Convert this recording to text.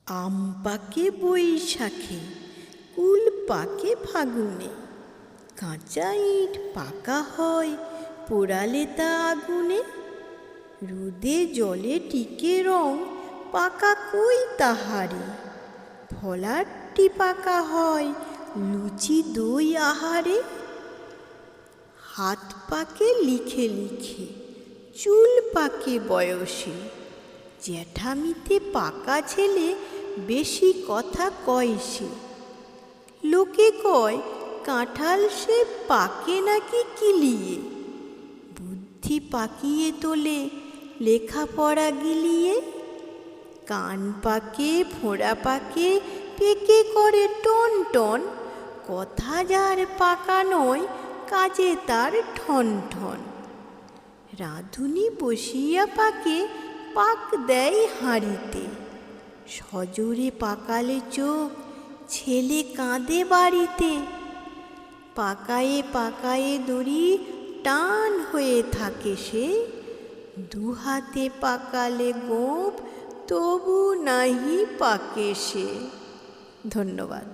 আম পাকে বৈশাখে, কুল পাকে ফাগুনে, কাঁচা ইট পাকা হয় পোড়ালে তা আগুনে। রোদে জলে টিকে রং পাকা কই তাহারে, ফলারটি পাকা হয় লুচি দই আহারে। হাত পাকে লিখে লিখে, চুল পাকে বয়সে, জ্যাঠামিতে পাকা ছেলে বেশি কথা কয় সে। লোকে কয় কাঁঠাল সে পাকে নাকি কিলিয়ে, বুদ্ধি পাকিয়ে তোলে লেখাপড়া গিলিয়ে। কান পাকে ফোঁড়া পাকে পেকে করে টন টন, কথা যার পাকা নয় কাজে তার ঠন ঠন। রাঁধুনি বসিয়া পাকে পাক দেয় হাঁড়িতে, সজোরে পাকালে চোখ ছেলে কাঁদে বাড়িতে। পাকায়ে পাকায়ে দড়ি টান হয়ে থাকে সে, দুহাতে পাকালে গোঁফ তবু নাহি পাকে সে। ধন্যবাদ।